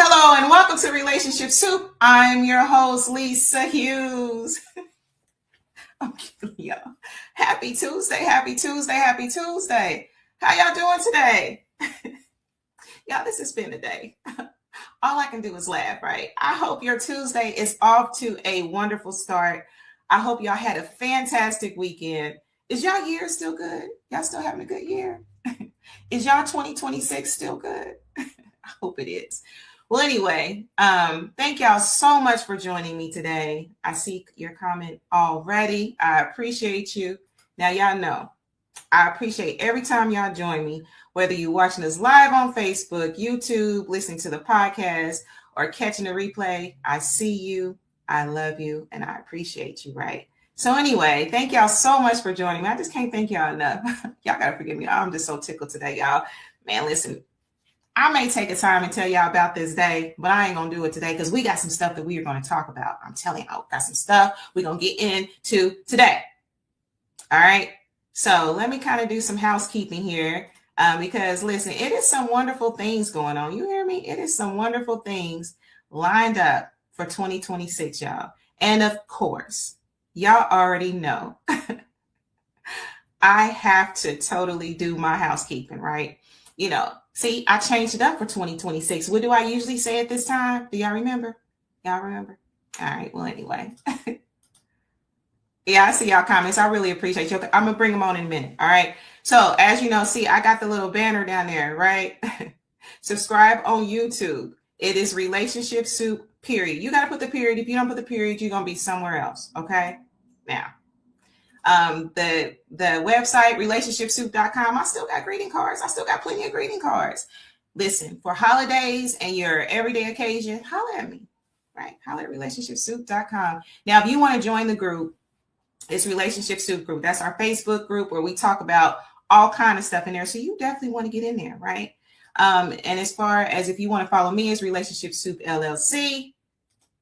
Hello and welcome to Relationship Soup. I'm your host, Lisa Hughes. I'm kidding, y'all. Happy Tuesday, happy Tuesday, happy Tuesday. How y'all doing today? Y'all, this has been a day. All I can do is laugh, right? I hope your Tuesday is off to a wonderful start. I hope y'all had a fantastic weekend. Is y'all year still good? Y'all still having a good year? Is y'all 2026 still good? I hope it is. Well, anyway, thank y'all so much for joining me today. I see your comment already. I appreciate you. Now, y'all know, I appreciate every time y'all join me, whether you're watching us live on Facebook, YouTube, listening to the podcast, or catching the replay. I see you, I love you, and I appreciate you, right? So anyway, thank y'all so much for joining me. I just can't thank y'all enough. Y'all got to forgive me. I'm just so tickled today, y'all. Man, listen. I may take a time and tell y'all about this day, but I ain't going to do it today because we got some stuff that we are going to talk about. I'm telling y'all, got some stuff we're going to get into today. All right. So let me kind of do some housekeeping here because, listen, it is some wonderful things going on. You hear me? It is some wonderful things lined up for 2026, y'all. And of course, y'all already know I have to totally do my housekeeping, right? You know, see, I changed it up for 2026. What do I usually say at this time? Do y'all remember? Y'all remember? All right. Well, anyway. Yeah, I see y'all comments. I really appreciate you. I'm going to bring them on in a minute. All right. So as you know, see, I got the little banner down there, right? Subscribe on YouTube. It is Relationship Soup, period. You got to put the period. If you don't put the period, you're going to be somewhere else. Okay. Now, the website, relationshipsoup.com, I still got greeting cards. I still got plenty of greeting cards. Listen, for holidays and your everyday occasion, holler at me, right? Holler at relationshipsoup.com. Now, if you want to join the group, it's Relationship Soup Group. That's our Facebook group where we talk about all kind of stuff in there. So you definitely want to get in there, right? And as far as if you want to follow me, it's Relationship Soup LLC.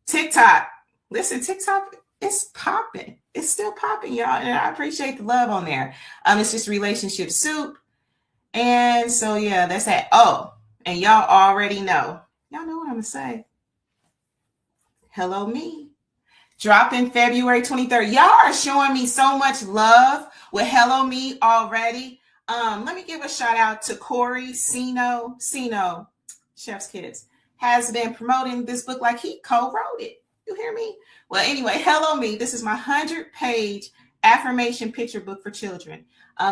TikTok. Listen, TikTok, it's popping. It's still popping, y'all. And I appreciate the love on there. It's just Relationship Soup. And so, yeah, that's that. Oh, and y'all already know. Y'all know what I'm going to say. Hello, me. Dropping February 23rd. Y'all are showing me so much love with Hello Me already. Let me give a shout out to Corey Sino, Chef's Kids, has been promoting this book like he co-wrote it. You hear me? Well, anyway, Hello Me. This is my 100-page affirmation picture book for children.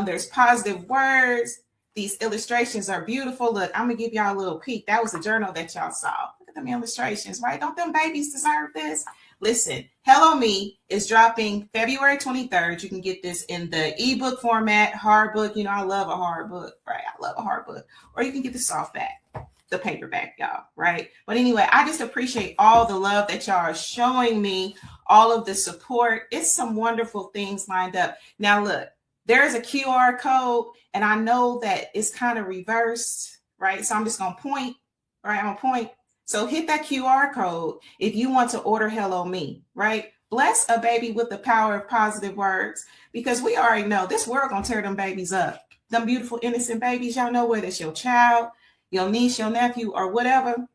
There's positive words. These illustrations are beautiful. Look, I'm going to give y'all a little peek. That was the journal that y'all saw. Look at them illustrations, right? Don't them babies deserve this? Listen, Hello Me is dropping February 23rd. You can get this in the ebook format, hard book. You know, I love a hard book, right? I love a hard book. Or you can get the softback, the paperback, y'all, right? But anyway, I just appreciate all the love that y'all are showing me, all of the support. It's some wonderful things lined up. Now, look, there's a QR code, and I know that it's kind of reversed, right? So I'm just going to point, right? I'm going to point. So hit that QR code if you want to order Hello Me, right? Bless a baby with the power of positive words, because we already know this world going to tear them babies up. Them beautiful, innocent babies, y'all know whether it's your child, your niece, your nephew, or whatever,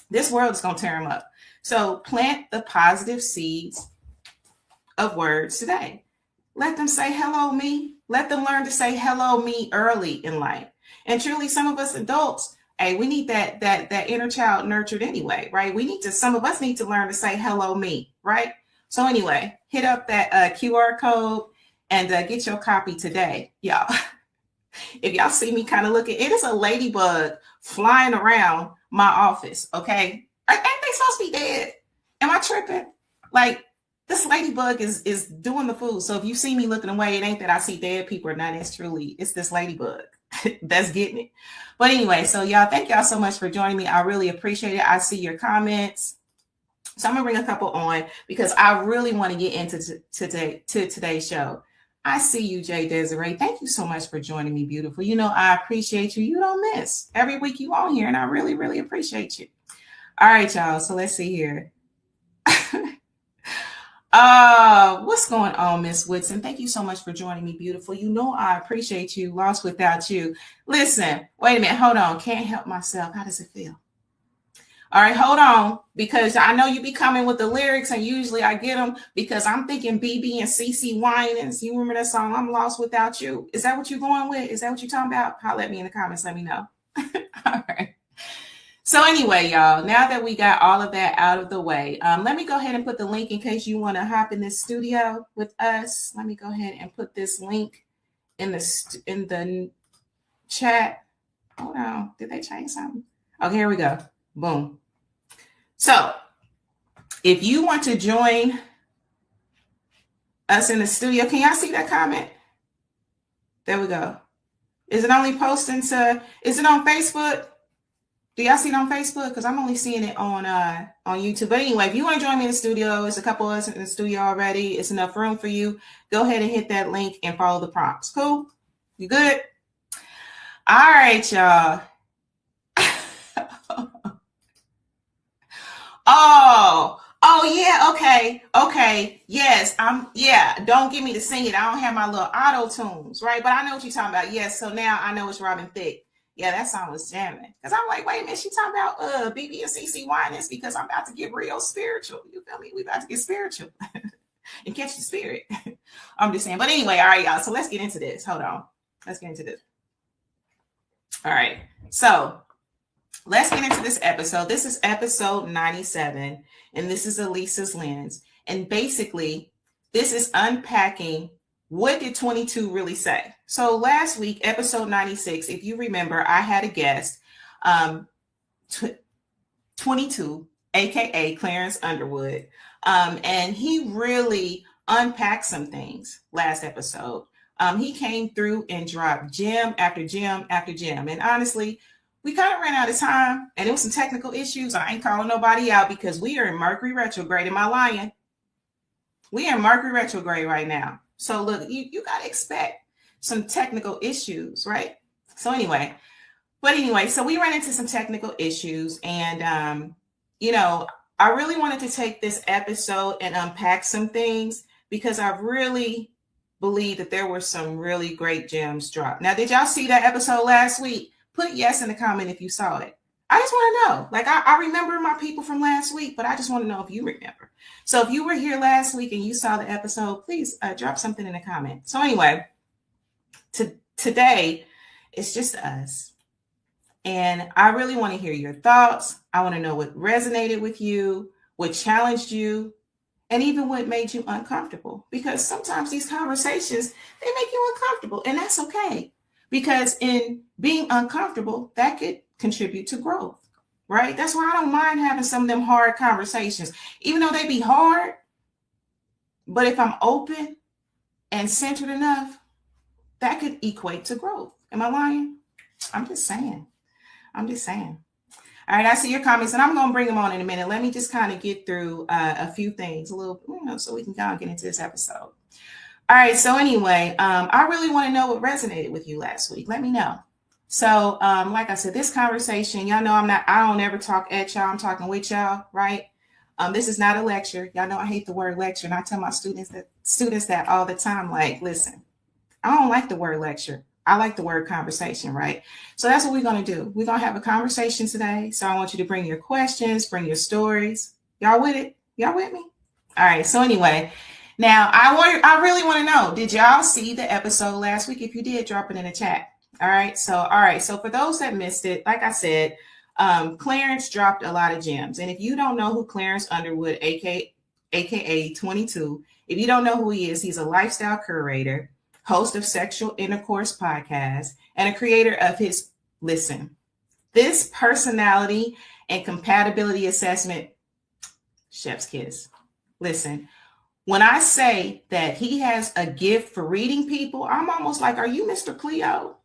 this world is going to tear them up. So plant the positive seeds of words today. Let them say hello me. Let them learn to say hello me early in life. And truly, some of us adults, hey, we need that inner child nurtured anyway, right? Some of us need to learn to say hello me, right? So anyway, hit up that QR code and get your copy today, y'all. If y'all see me kind of looking, it is a ladybug flying around my office, okay? Ain't they supposed to be dead? Am I tripping? Like, this ladybug is doing the food. So if you see me looking away, it ain't that I see dead people or not. It's this ladybug that's getting it. But anyway, so y'all, thank y'all so much for joining me. I really appreciate it. I see your comments. So I'm going to bring a couple on because I really want to get into today's show. I see you, Jay Desiree. Thank you so much for joining me, beautiful. You know, I appreciate you. You don't miss. Every week you on here, and I really, really appreciate you. All right, y'all. So let's see here. What's going on, Miss Woodson? Thank you so much for joining me, beautiful. You know I appreciate you. Lost without you. Listen, wait a minute. Hold on. Can't help myself. How does it feel? All right, hold on, because I know you be coming with the lyrics, and usually I get them because I'm thinking BB and CeCe Winans. You remember that song, I'm Lost Without You? Is that what you're going with? Is that what you're talking about? Holler at me in the comments. Let me know. All right. So anyway, y'all, now that we got all of that out of the way, let me go ahead and put the link in case you want to hop in this studio with us. Let me go ahead and put this link in the chat. Hold on. Did they change something? Okay, here we go. Boom. So if you want to join us in the studio, can y'all see that comment? There we go. Is it only posting is it on Facebook? Do y'all see it on Facebook? Because I'm only seeing it on YouTube. But anyway, if you want to join me in the studio, there's a couple of us in the studio already. It's enough room for you. Go ahead and hit that link and follow the prompts. Cool? You good? All right, y'all. Oh yeah, okay. Yes, don't get me to sing it. I don't have my little auto tunes, right? But I know what you're talking about. Yes, so now I know it's Robin Thicke. Yeah, that song was jamming. Because I'm like, wait a minute, she talking about BB and CeCe Winans because I'm about to get real spiritual. You feel me? We about to get spiritual and catch the spirit. I'm just saying. But anyway, all right, y'all. So let's get into this. Hold on. Let's get into this. All right. So let's get into this episode. This is episode 97, and this is Elisa's Lens. And basically, this is unpacking what did 22 really say. So last week, episode 96, if you remember, I had a guest, 22, aka Clarence Underwood, and he really unpacked some things last episode. He came through and dropped gem after gem after gem, and honestly, we kind of ran out of time, and it was some technical issues. I ain't calling nobody out because we are in Mercury retrograde. Am I lying? We are in Mercury retrograde right now. So look, you got to expect some technical issues, right? So anyway, so we ran into some technical issues, and I really wanted to take this episode and unpack some things because I really believe that there were some really great gems dropped. Now, did y'all see that episode last week? Put yes in the comment if you saw it. I just want to know. Like, I remember my people from last week, but I just want to know if you remember. So if you were here last week and you saw the episode, please drop something in the comment. So anyway, today, it's just us. And I really want to hear your thoughts. I want to know what resonated with you, what challenged you, and even what made you uncomfortable. Because sometimes these conversations, they make you uncomfortable, and that's okay. Because in being uncomfortable, that could contribute to growth, right? That's why I don't mind having some of them hard conversations, even though they be hard. But if I'm open and centered enough, that could equate to growth. Am I lying? I'm just saying. All right, I see your comments, and I'm going to bring them on in a minute. Let me just kind of get through a few things, so we can kind of get into this episode. All right, so anyway, I really want to know what resonated with you last week. Let me know. So, like I said, this conversation, y'all know I don't ever talk at y'all. I'm talking with y'all, right? This is not a lecture. Y'all know I hate the word lecture, and I tell my students that all the time. Like, listen, I don't like the word lecture. I like the word conversation, right? So that's what we're going to do. We're going to have a conversation today. So I want you to bring your questions, bring your stories. Y'all with it? Y'all with me? All right. So anyway, now I really want to know, did y'all see the episode last week? If you did, drop it in the chat. All right. So for those that missed it, like I said, Clarence dropped a lot of gems. And if you don't know who Clarence Underwood, aka 22, if you don't know who he is, he's a lifestyle curator, host of Sexual Intercourse Podcast, and a creator of this personality and compatibility assessment, chef's kiss. Listen, when I say that he has a gift for reading people, I'm almost like, are you Mr. Cleo?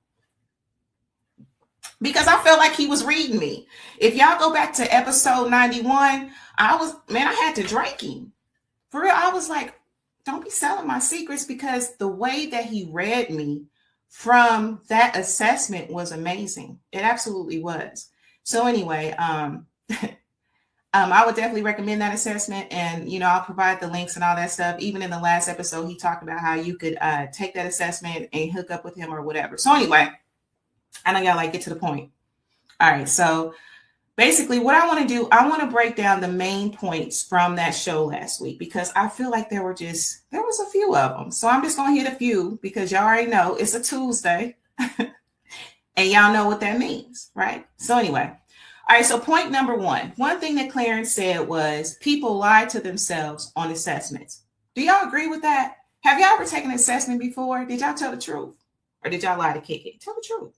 Because I felt like he was reading me. If y'all go back to episode 91, I had to drink him. For real, I was like, don't be selling my secrets, because the way that he read me from that assessment was amazing. It absolutely was. So anyway, I would definitely recommend that assessment, and I'll provide the links and all that stuff. Even in the last episode, he talked about how you could take that assessment and hook up with him or whatever. So anyway, I know y'all get to the point. All right, so basically what I want to do, I want to break down the main points from that show last week, because I feel like there was a few of them. So I'm just going to hit a few, because y'all already know it's a Tuesday and y'all know what that means, right? So anyway, all right. So point number one thing that Clarence said was people lie to themselves on assessments. Do y'all agree with that? Have y'all ever taken an assessment before? Did y'all tell the truth, or did y'all lie to kick it? Tell the truth.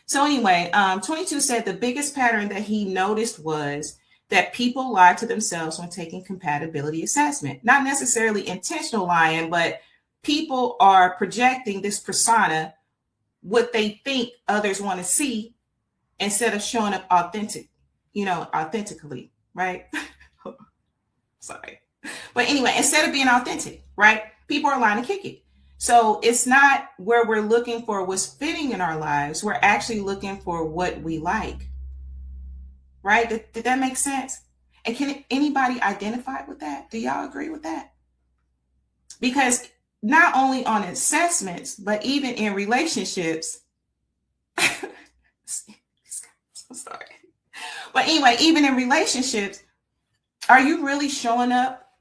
So anyway, 22 said the biggest pattern that he noticed was that people lie to themselves when taking compatibility assessment. Not necessarily intentional lying, but people are projecting this persona, what they think others want to see, instead of showing up authentically, right? Sorry. But anyway, instead of being authentic, right? People are lying to kick it. So it's not where we're looking for what's fitting in our lives. We're actually looking for what we like, right? Did that make sense? And can anybody identify with that? Do y'all agree with that? Because not only on assessments, but even in relationships, I'm sorry. But anyway, even in relationships, are you really showing up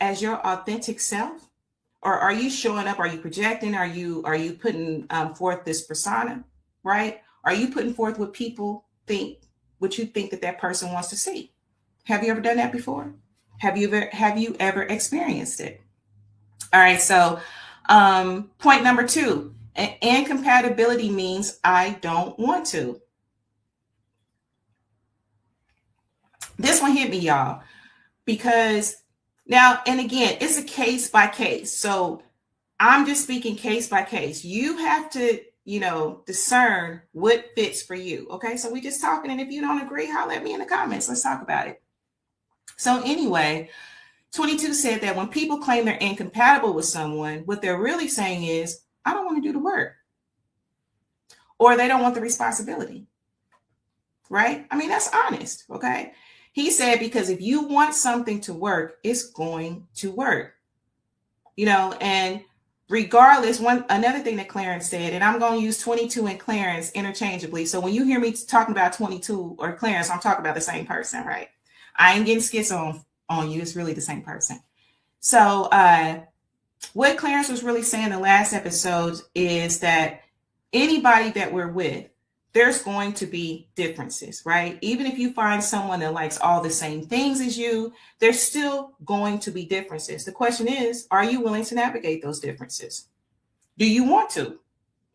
as your authentic self? Or are you showing up? Are you projecting? Are you putting forth this persona, right? Are you putting forth what people think, what you think that person wants to see? Have you ever done that before? Have you ever experienced it? All right. So point number 2, incompatibility means I don't want to. This one hit me, y'all, because now, and again, it's a case by case. So I'm just speaking case by case. You have to, discern what fits for you. Okay. So we just talking. And if you don't agree, holler at me in the comments. Let's talk about it. So anyway, 22 said that when people claim they're incompatible with someone, what they're really saying is, I don't want to do the work, or they don't want the responsibility. Right. I mean, that's honest. Okay. He said, because if you want something to work, it's going to work, and regardless, another thing that Clarence said, and I'm going to use 22 and Clarence interchangeably. So when you hear me talking about 22 or Clarence, I'm talking about the same person, right? I ain't getting schizo on you. It's really the same person. So what Clarence was really saying in the last episode is that anybody that we're with, there's going to be differences, right? Even if you find someone that likes all the same things as you, there's still going to be differences. The question is, are you willing to navigate those differences? Do you want to?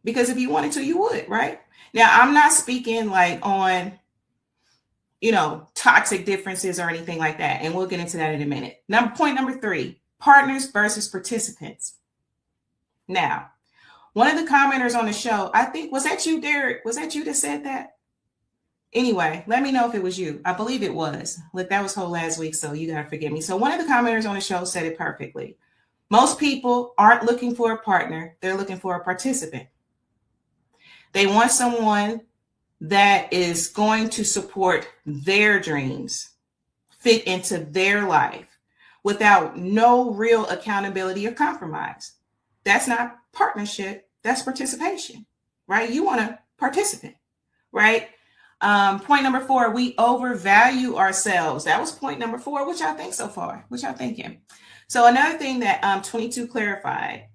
Because if you wanted to, you would, right? Now, I'm not speaking like on, toxic differences or anything like that. And we'll get into that in a minute. Point number 3, partners versus participants. Now, one of the commenters on the show, I think, was that you, Derek? Was that you that said that? Anyway, let me know if it was you. I believe it was. Look, that was whole last week, so you got to forgive me. So one of the commenters on the show said it perfectly. Most people aren't looking for a partner. They're looking for a participant. They want someone that is going to support their dreams, fit into their life without no real accountability or compromise. That's not partnership, that's participation, right? You want a participant, right? Point number 4, we overvalue ourselves. That was point number 4. What y'all think so far? What y'all thinking? So another thing that 22 clarified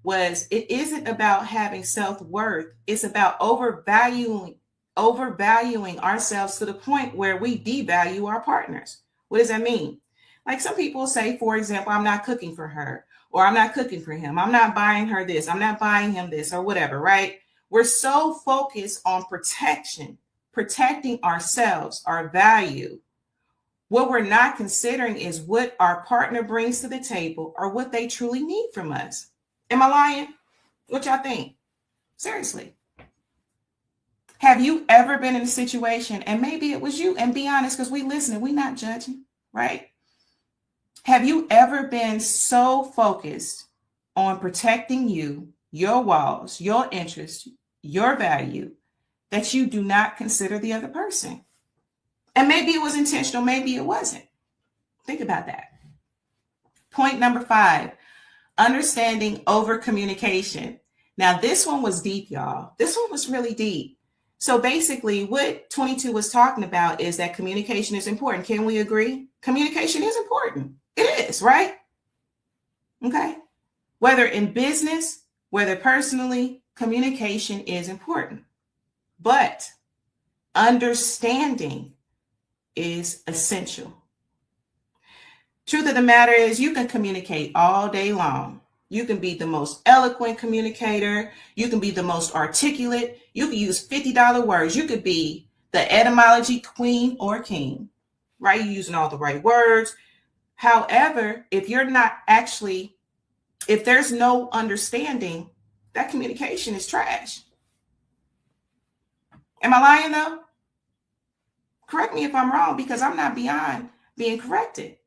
was it isn't about having self-worth. It's about overvaluing ourselves to the point where we devalue our partners. What does that mean? Like some people say, for example, I'm not cooking for her, or I'm not cooking for him. I'm not buying her this. I'm not buying him this, or whatever, right? We're so focused on protecting ourselves, our value. What we're not considering is what our partner brings to the table or what they truly need from us. Am I lying? What y'all think? Seriously. Have you ever been in a situation, and maybe it was you, and be honest, because we listening, we not judging, right? Have you ever been so focused on protecting you, your walls, your interests, your value, that you do not consider the other person? And maybe it was intentional, maybe it wasn't. Think about that. Point number 5, understanding over communication. Now, this one was deep, y'all. This one was really deep. So basically what 22 was talking about is that communication is important. Can we agree? Communication is important. It is, right? Okay. Whether in business, whether personally, communication is important. But understanding is essential. Truth of the matter is, you can communicate all day long. You can be the most eloquent communicator. You can be the most articulate. You can use $50 words. You could be the etymology queen or king, right? You're using all the right words. However, if you're not actually, if there's no understanding, that communication is trash. Am I lying though? Correct me if I'm wrong, because I'm not beyond being corrected.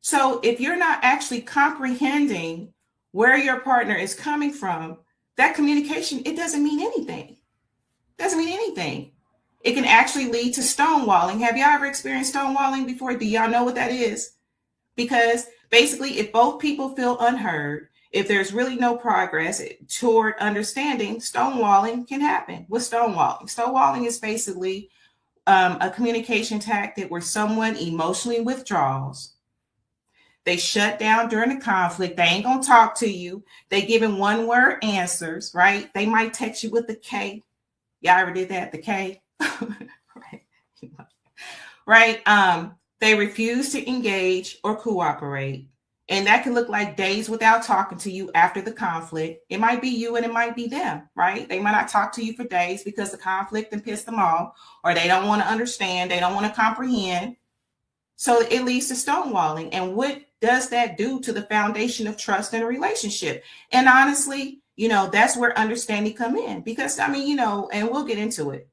So if you're not actually comprehending where your partner is coming from, that communication, it doesn't mean anything. It doesn't mean anything. It can actually lead to stonewalling. Have y'all ever experienced stonewalling before? Do y'all know what that is? Because basically, if both people feel unheard, if there's really no progress toward understanding, stonewalling can happen. What's stonewalling? Stonewalling is basically a communication tactic where someone emotionally withdraws. They shut down during the conflict. They ain't going to talk to you. They giving one word answers, right? They might text you with the K. Y'all ever did that? The K? Right? They refuse to engage or cooperate. And that can look like days without talking to you after the conflict. It might be you and it might be them, right? They might not talk to you for days because the conflict and pissed them off, or they don't want to understand. They don't want to comprehend. So it leads to stonewalling. And what does that do to the foundation of trust in a relationship? And honestly, that's where understanding come in, because and we'll get into it,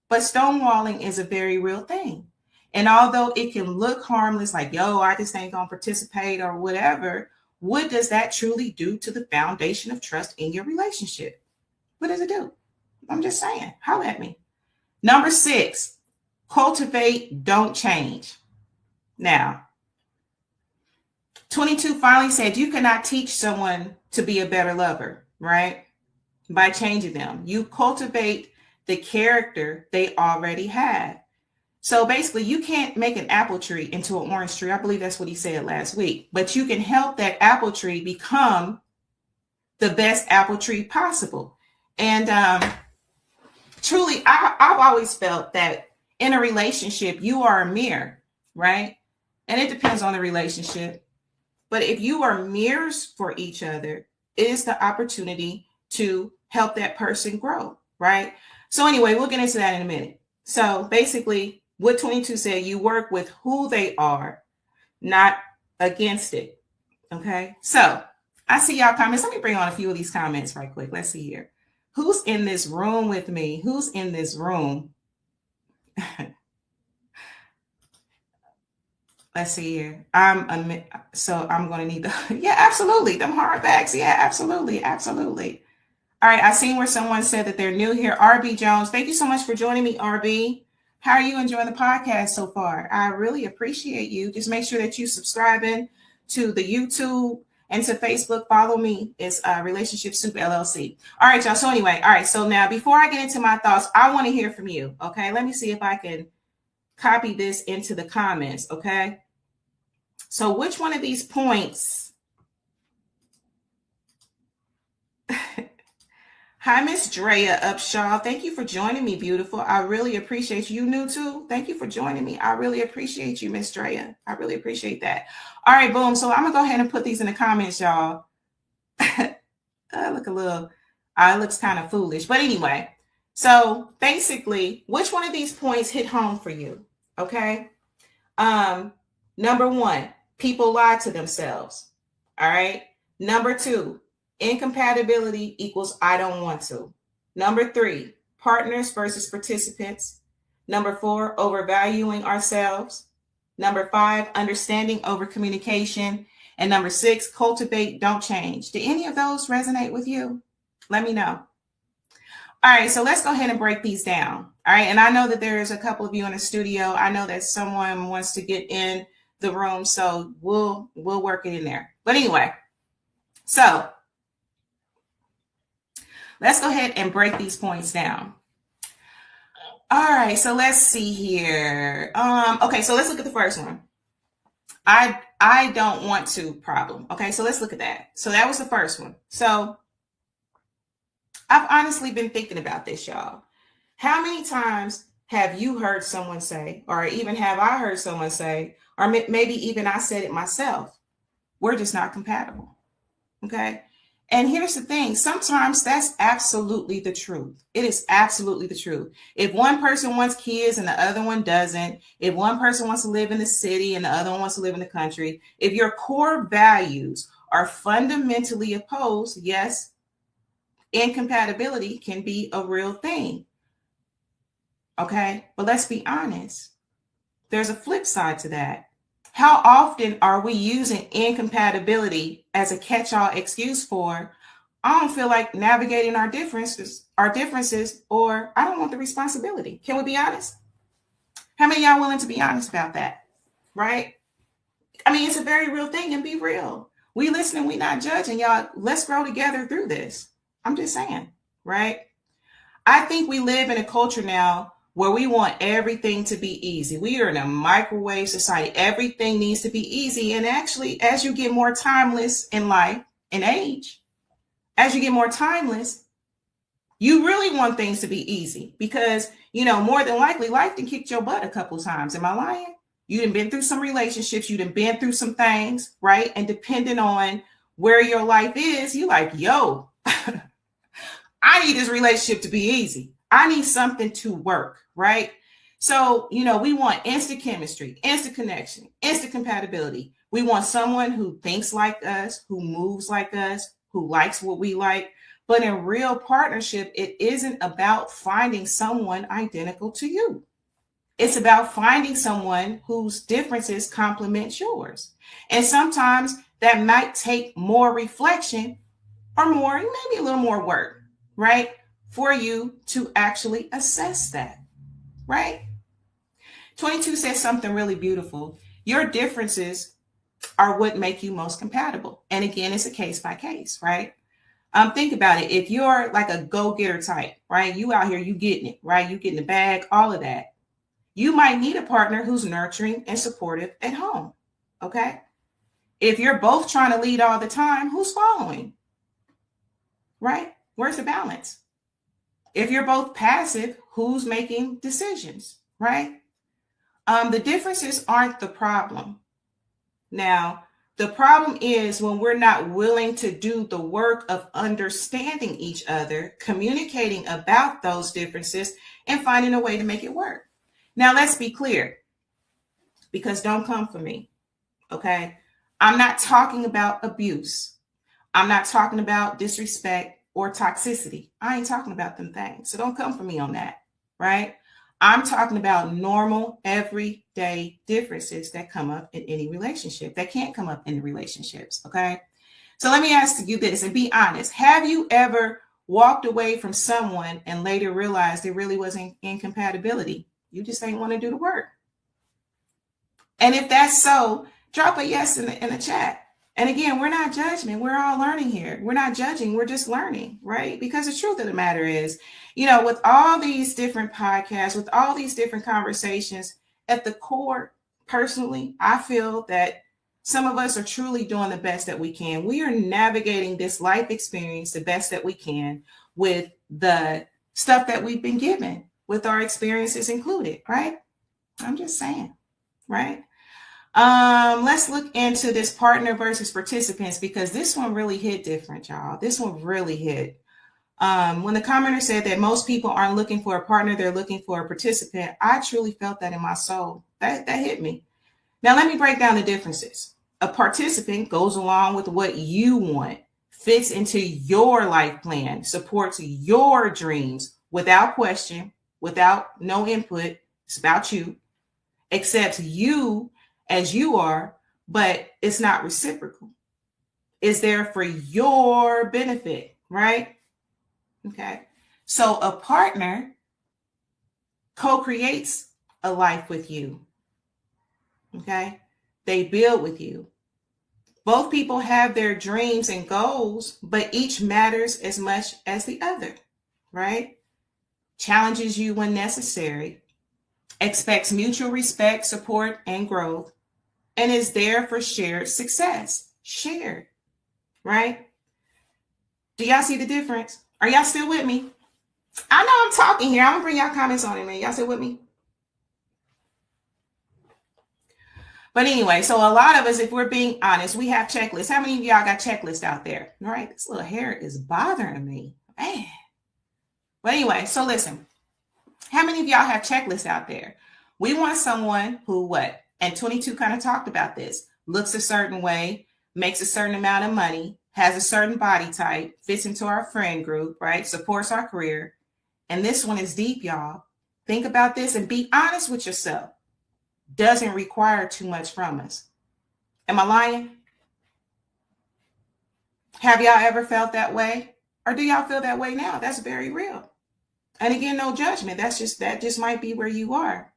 but stonewalling is a very real thing. And although it can look harmless, like, yo, I just ain't gonna participate or whatever, what does that truly do to the foundation of trust in your relationship? What does it do? I'm just saying, holler at me. Number 6, cultivate, don't change. Now, 22 finally said you cannot teach someone to be a better lover, right? By changing them. You cultivate the character they already have. So basically, you can't make an apple tree into an orange tree. I believe that's what he said last week. But you can help that apple tree become the best apple tree possible. And truly, I've always felt that in a relationship, you are a mirror, right? And it depends on the relationship. But if you are mirrors for each other, it is the opportunity to help that person grow, right? So anyway, we'll get into that in a minute. So basically, what 22 said, you work with who they are, not against it. Okay. So I see y'all comments. Let me bring on a few of these comments right quick. Let's see here. Who's in this room with me? Who's in this room? Let's see here. I'm going to need the, yeah, absolutely. Them hardbacks. Yeah, absolutely. Absolutely. All right. I seen where someone said that they're new here. RB Jones. Thank you so much for joining me, RB. How are you enjoying the podcast so far? I really appreciate you. Just make sure that you subscribing to the YouTube and to Facebook. Follow me. It's Relationship Soup LLC. All right, y'all. So anyway, all right. So now before I get into my thoughts, I want to hear from you. Okay. Let me see if I can copy this into the comments. Okay. So which one of these points? Hi, Miss Drea Upshaw. Thank you for joining me, beautiful. I really appreciate you. You new too? Thank you for joining me. I really appreciate you, Miss Drea. I really appreciate that. All right, boom. So I'm going to go ahead and put these in the comments, y'all. I look a little, it looks kind of foolish. But anyway, so basically, which one of these points hit home for you? Okay. Number 1, people lie to themselves. All right. Number 2, incompatibility equals I don't want to. Number 3, partners versus participants. Number 4, overvaluing ourselves. Number 5, understanding over communication. And number 6, cultivate, don't change. Do any of those resonate with you? Let me know. All right, so let's go ahead and break these down. All right, and I know that there's a couple of you in the studio. I know that someone wants to get in the room, so we'll work it in there. But anyway, so let's go ahead and break these points down. All right, so let's see here. Okay, so let's look at the first one. I don't want to problem. Okay, so let's look at that. So that was the first one. So I've honestly been thinking about this, y'all. How many times have you heard someone say, or even have I heard someone say, or maybe even I said it myself, we're just not compatible. Okay. And here's the thing, sometimes that's absolutely the truth. It is absolutely the truth. If one person wants kids and the other one doesn't, if one person wants to live in the city and the other one wants to live in the country, if your core values are fundamentally opposed, yes, incompatibility can be a real thing. Okay. But let's be honest, there's a flip side to that. How often are we using incompatibility as a catch-all excuse for, I don't feel like navigating our differences, or I don't want the responsibility? Can we be honest? How many of y'all willing to be honest about that? Right? I mean, it's a very real thing, and be real. We listening, we not judging, y'all. Let's grow together through this. I'm just saying, right? I think we live in a culture now where we want everything to be easy. We are in a microwave society. Everything needs to be easy. And actually, as you get more timeless in life and age, as you get more timeless, you really want things to be easy because, you know, more than likely life done kicked your butt a couple times. Am I lying? You done been through some relationships. You done been through some things, right? And depending on where your life is, you like, yo, I need this relationship to be easy. I need something to work, right? So, you know, we want instant chemistry, instant connection, instant compatibility. We want someone who thinks like us, who moves like us, who likes what we like. But in real partnership, it isn't about finding someone identical to you. It's about finding someone whose differences complement yours. And sometimes that might take more reflection or more, maybe a little more work, right? For you to actually assess that, right? 22 says something really beautiful. Your differences are what make you most compatible. And again, it's a case by case, right? Think about it. If you're like a go-getter type, right? You out here, you getting it, right? You getting the bag, all of that. You might need a partner who's nurturing and supportive at home, okay? If you're both trying to lead all the time, who's following? Right? Where's the balance? If you're both passive, who's making decisions? Right? The differences aren't the problem. Now, the problem is when we're not willing to do the work of understanding each other, communicating about those differences, and finding a way to make it work. Now, let's be clear, because don't come for me, okay? I'm not talking about abuse. I'm not talking about disrespect or toxicity. I ain't talking about them things. So don't come for me on that, right? I'm talking about normal, everyday differences that come up in any relationship, that can't come up in relationships, okay? So let me ask you this and be honest. Have you ever walked away from someone and later realized there really wasn't incompatibility? You just ain't want to do the work. And if that's so, drop a yes in the chat. And again, we're not judging. We're all learning here. We're not judging. We're just learning, right? Because the truth of the matter is, you know, with all these different podcasts, with all these different conversations, at the core, personally, I feel that some of us are truly doing the best that we can. We are navigating this life experience the best that we can with the stuff that we've been given, with our experiences included, right? I'm just saying, right? Let's look into this partner versus participants, because this one really hit different, y'all. This one really hit. When the commenter said that most people aren't looking for a partner, they're looking for a participant, I truly felt that in my soul. That hit me. Now, let me break down the differences. A participant goes along with what you want, fits into your life plan, supports your dreams without question, without no input. It's about you, accepts you as you are, but it's not reciprocal. It's there for your benefit, right? Okay. So a partner co-creates a life with you. Okay. They build with you. Both people have their dreams and goals, but each matters as much as the other, right? challenges you when necessary, expects mutual respect, support, and growth, and is there for shared success. Shared, right? Do y'all see the difference? Are y'all still with me? I know I'm talking here. I'm gonna bring y'all comments on it, man. Y'all still with me? But anyway, so a lot of us, if we're being honest, we have checklists. How many of y'all got checklists out there? All right, this little hair is bothering me, man. But anyway, so listen. How many of y'all have checklists out there? We want someone who what? And 22 kind of talked about this. Looks a certain way, makes a certain amount of money, has a certain body type, fits into our friend group, right? Supports our career. And this one is deep, y'all. Think about this and be honest with yourself. Doesn't require too much from us. Am I lying? Have y'all ever felt that way? Or do y'all feel that way now? That's very real. And again, no judgment. That just might be where you are.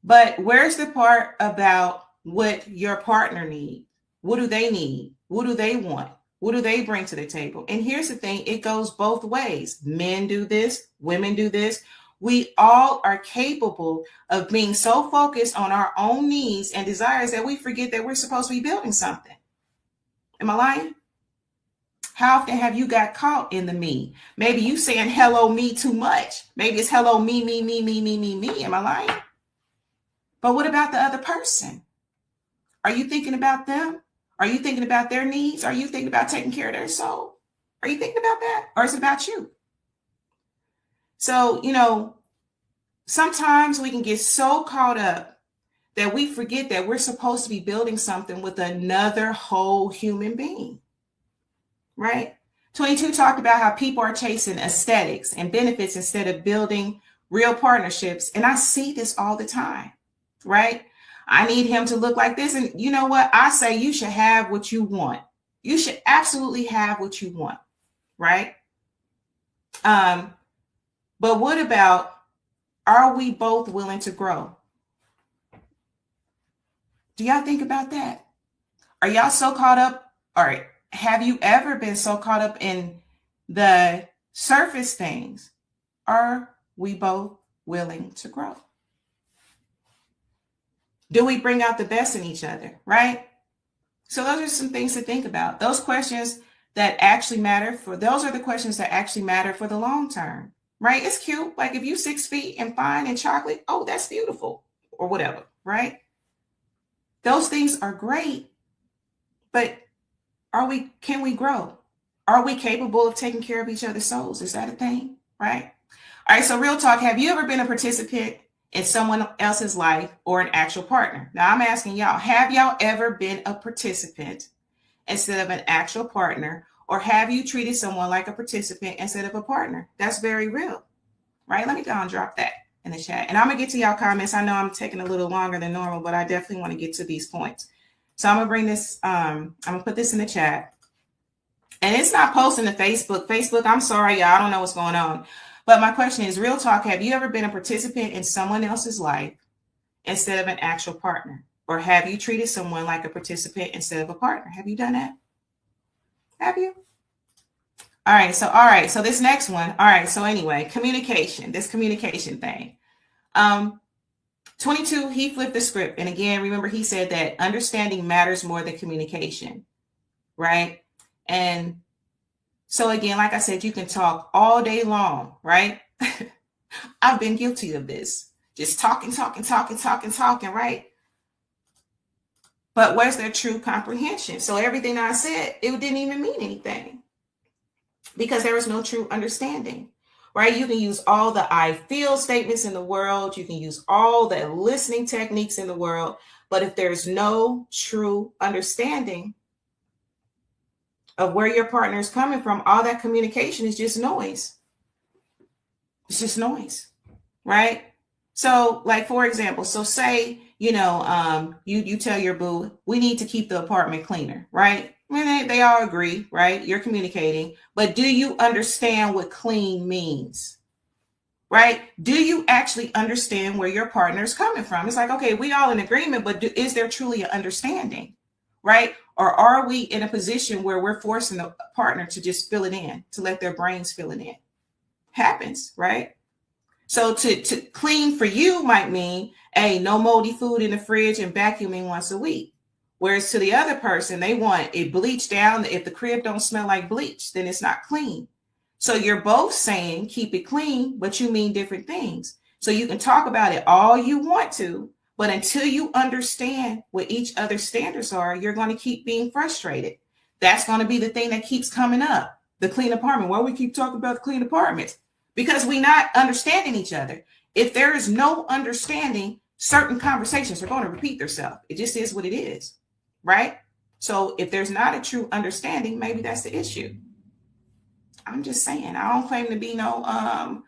But where's the part about what your partner needs? What do they need? What do they want? What do they bring to the table? And here's the thing, it goes both ways. Men do this, women do this. We all are capable of being so focused on our own needs and desires that we forget that we're supposed to be building something. Am I lying? How often have you got caught in the me? Maybe you saying hello me too much. Maybe it's hello me, me, me, me, me, me, me. Am I lying? But what about the other person? Are you thinking about them? Are you thinking about their needs? Are you thinking about taking care of their soul? Are you thinking about that? Or is it about you? So, sometimes we can get so caught up that we forget that we're supposed to be building something with another whole human being, right? 22 talked about how people are chasing aesthetics and benefits instead of building real partnerships. And I see this all the time, right? I need him to look like this. And you know what? I say you should have what you want. You should absolutely have what you want, right? But what about, are we both willing to grow? Do y'all think about that? Are y'all so caught up? All right. Have you ever been so caught up in the surface things? Are we both willing to grow? Do we bring out the best in each other, right? So those are some things to think about. Those questions that actually matter those are the questions that actually matter for the long term, right? It's cute. Like if you 6 feet and fine and chocolate, oh, that's beautiful or whatever, right? Those things are great, but can we grow? Are we capable of taking care of each other's souls? Is that a thing, right? All right, so real talk, have you ever been a participant in someone else's life or an actual partner? Now I'm asking y'all, have y'all ever been a participant instead of an actual partner? Or have you treated someone like a participant instead of a partner? That's very real, right? Let me go and drop that in the chat. And I'm gonna get to y'all comments. I know I'm taking a little longer than normal, but I definitely want to get to these points. So I'm gonna bring this, I'm gonna put this in the chat. And it's not posting to Facebook. Facebook, I'm sorry, y'all, I don't know what's going on. But my question is, real talk, have you ever been a participant in someone else's life instead of an actual partner? Or have you treated someone like a participant instead of a partner? Have you done that? Have you? All right, so this next one. All right, so anyway, this communication thing. 22, he flipped the script. And again, remember he said that understanding matters more than communication, right? And so again, like I said, you can talk all day long, right? I've been guilty of this. Just talking, right? But where's their true comprehension? So everything I said, it didn't even mean anything because there was no true understanding, right? You can use all the I feel statements in the world. You can use all the listening techniques in the world. But if there's no true understanding of where your partner is coming from, all that communication is just noise. It's just noise, right? So like, for example, so say, you tell your boo, we need to keep the apartment cleaner, right? I mean, they all agree, right? You're communicating, but do you understand what clean means, right? Do you actually understand where your partner is coming from? It's like, okay, we all in agreement, but is there truly an understanding, right? Or are we in a position where we're forcing the partner to just fill it in, to let their brains fill it in? Happens, right? So to clean for you might mean, hey, no moldy food in the fridge and vacuuming once a week. Whereas to the other person, they want it bleached down. If the crib don't smell like bleach, then it's not clean. So you're both saying keep it clean, but you mean different things. So you can talk about it all you want to, but until you understand what each other's standards are, you're going to keep being frustrated. That's going to be the thing that keeps coming up. The clean apartment. Why we keep talking about the clean apartments? Because we're not understanding each other. If there is no understanding, certain conversations are going to repeat themselves. It just is what it is, right? So if there's not a true understanding, maybe that's the issue. I'm just saying. I don't claim to be no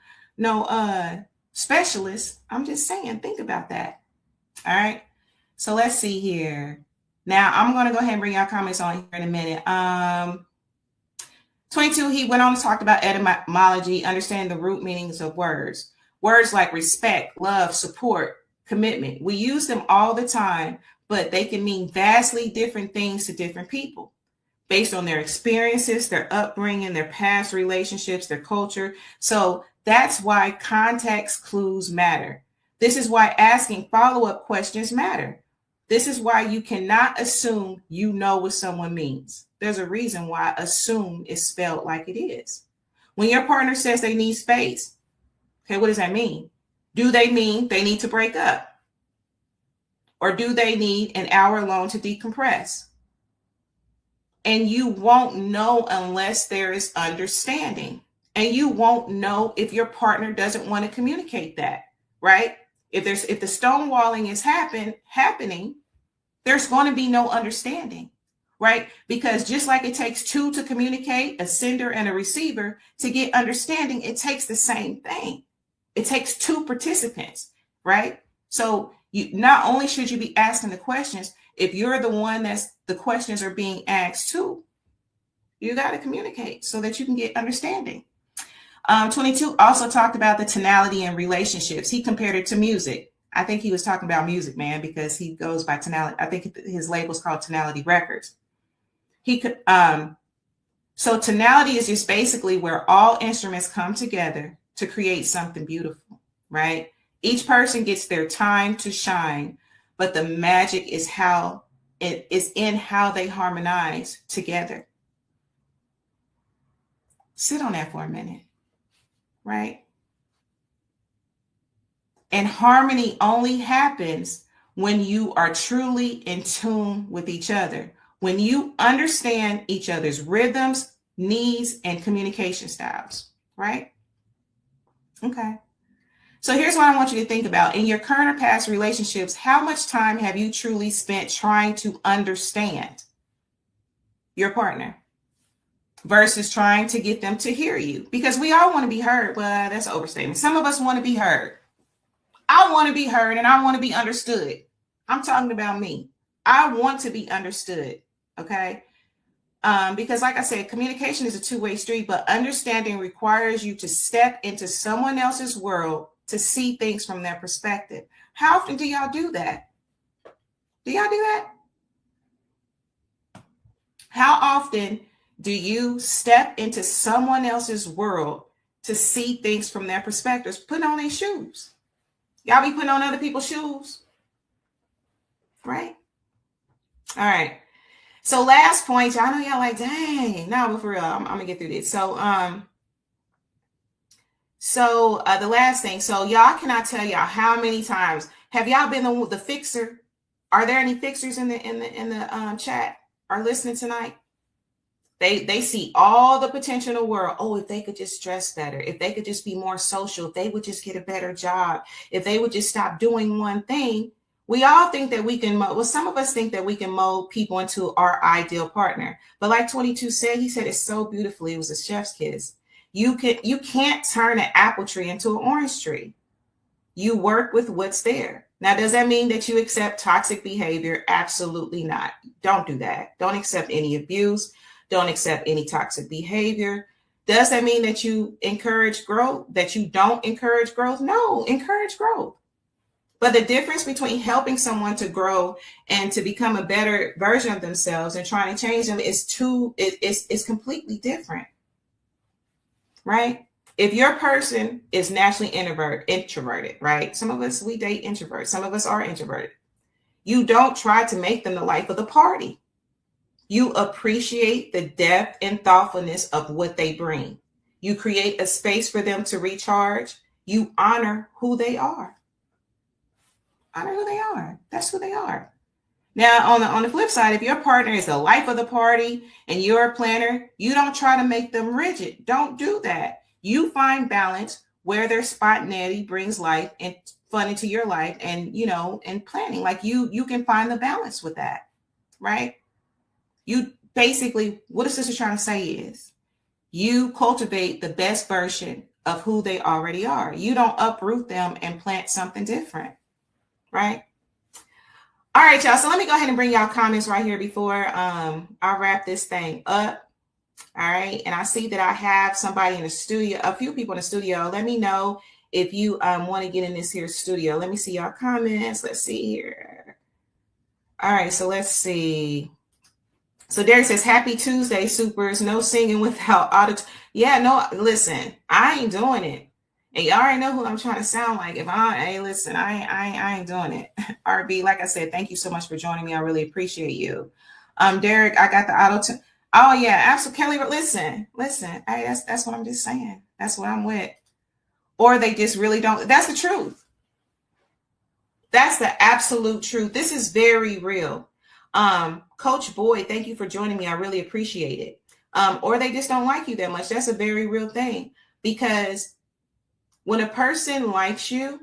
specialist. I'm just saying, think about that. All right. So let's see here. Now I'm going to go ahead and bring y'all comments on here in a minute. 22, he went on to talk about etymology, understanding the root meanings of words. Words like respect, love, support, commitment. We use them all the time, but they can mean vastly different things to different people based on their experiences, their upbringing, their past relationships, their culture. So that's why context clues matter. This is why asking follow-up questions matter. This is why you cannot assume you know what someone means. There's a reason why assume is spelled like it is. When your partner says they need space, okay, what does that mean? Do they mean they need to break up? Or do they need an hour alone to decompress? And you won't know unless there is understanding. And you won't know if your partner doesn't want to communicate that, right? If the stonewalling is happening, there's going to be no understanding, right? Because just like it takes two to communicate, a sender and a receiver, to get understanding, it takes the same thing. It takes two participants, right? So you not only should you be asking the questions, if you're the one that's the questions are being asked to, you got to communicate so that you can get understanding. 22 also talked about the tonality in relationships. He compared it to music. I think he was talking about Music Man because he goes by tonality. I think his label's called Tonality Records. So tonality is just basically where all instruments come together to create something beautiful, right? Each person gets their time to shine, but the magic is how it is in how they harmonize together. Sit on that for a minute, right? And harmony only happens when you are truly in tune with each other, when you understand each other's rhythms, needs, and communication styles, right? Okay. So here's what I want you to think about. In your current or past relationships, how much time have you truly spent trying to understand your partner versus trying to get them to hear you? Because we all want to be heard. Well, that's an overstatement. Some of us want to be heard. I want to be heard and I want to be understood. I'm talking about me. I want to be understood. Okay. Because like I said, communication is a two-way street, but understanding requires you to step into someone else's world to see things from their perspective. How often do y'all do that? Do y'all do that? How often do you step into someone else's world to see things from their perspectives? Put on their shoes. Y'all be putting on other people's shoes, right? All right. So last point, y'all know y'all like, dang, no, but for real, I'm gonna get through this. So the last thing, so y'all cannot tell y'all how many times have y'all been the fixer? Are there any fixers in the chat are listening tonight? They see all the potential in the world. Oh, if they could just dress better, if they could just be more social, if they would just get a better job, if they would just stop doing one thing. We all think that we can mold. Well, some of us think that we can mold people into our ideal partner. But like 22 said, he said it so beautifully. It was a chef's kiss. You can't turn an apple tree into an orange tree. You work with what's there. Now, does that mean that you accept toxic behavior? Absolutely not. Don't do that. Don't accept any abuse. Don't accept any toxic behavior. Does that mean that you encourage growth? That you don't encourage growth? No, encourage growth. But the difference between helping someone to grow and to become a better version of themselves and trying to change them is completely different, right? if your person is naturally introverted, right? Some of us, we date introverts. Some of us are introverted. You don't try to make them the life of the party. You appreciate the depth and thoughtfulness of what they bring. You create a space for them to recharge. You honor who they are. Honor who they are. That's who they are. Now, on the flip side, if your partner is the life of the party and you're a planner, you don't try to make them rigid. Don't do that. You find balance where their spontaneity brings life and fun into your life, and and planning. Like you can find the balance with that, right? You basically, what a sister trying to say is, you cultivate the best version of who they already are. You don't uproot them and plant something different, right? All right, y'all. So let me go ahead and bring y'all comments right here before I wrap this thing up. All right. And I see that I have somebody in the studio, a few people in the studio. Let me know if you want to get in this here studio. Let me see y'all comments. Let's see here. All right. So let's see. So Derek says, happy Tuesday, supers. No singing without auto. Yeah, no, listen, I ain't doing it. And you already know who I'm trying to sound like. If hey, listen, I ain't doing it. RB, like I said, thank you so much for joining me. I really appreciate you. Derek, I got the auto. Oh yeah, absolutely. Kelly, listen. Hey, that's what I'm just saying. That's what I'm with. Or they just really don't. That's the truth. That's the absolute truth. This is very real. Coach Boyd, thank you for joining me. I really appreciate it. Or they just don't like you that much. That's a very real thing, because when a person likes you,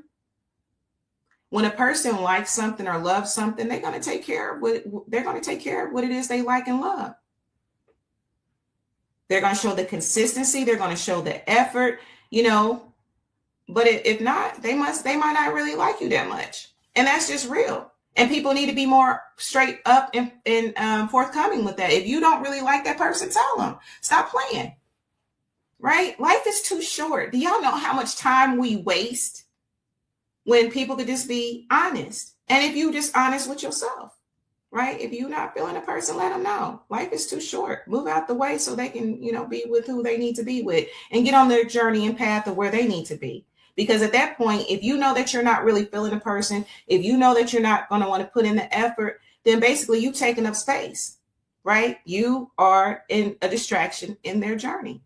when a person likes something or loves something, they're going to take care of what it is they like and love. They're going to show the consistency. They're going to show the effort, but if not, they might not really like you that much. And that's just real. And people need to be more straight up and forthcoming with that. If you don't really like that person, tell them. Stop playing. Right? Life is too short. Do y'all know how much time we waste when people could just be honest? And if you just honest with yourself, right? If you're not feeling a person, let them know. Life is too short. Move out the way so they can, be with who they need to be with and get on their journey and path of where they need to be. Because at that point, if you know that you're not really feeling a person, if you know that you're not going to want to put in the effort, then basically you taking up space, right? You are in a distraction in their journey.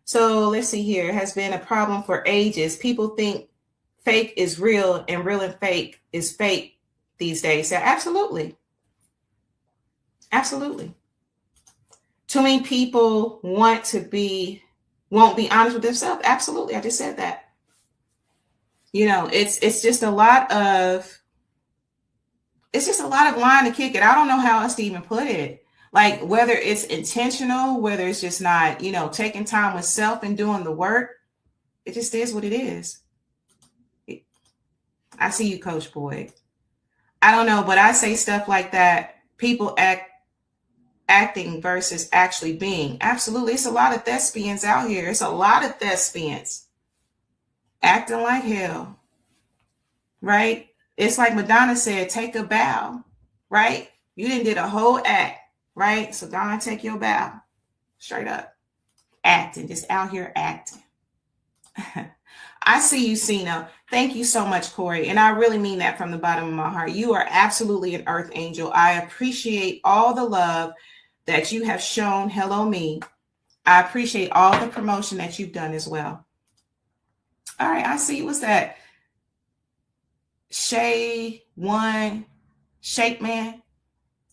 So let's see here. It has been a problem for ages. People think fake is real and real and fake is fake these days. So absolutely. Absolutely. Too many people won't be honest with themselves. Absolutely. I just said that. It's just a lot of line to kick it. I don't know how else to even put it. Like, whether it's intentional, whether it's just not, taking time with self and doing the work, it just is what it is. I see you, Coach Boyd. I don't know, but I say stuff like that. People acting versus actually being. Absolutely. It's a lot of thespians out here. It's a lot of thespians acting like hell, right? It's like Madonna said, take a bow, right? You didn't did a whole act. Right? So go and take your bow. Straight up. Acting. Just out here acting. I see you, Sina. Thank you so much, Corey. And I really mean that from the bottom of my heart. You are absolutely an earth angel. I appreciate all the love that you have shown Hello Me. I appreciate all the promotion that you've done as well. All right. I see. What's that? Shay One Shape Man.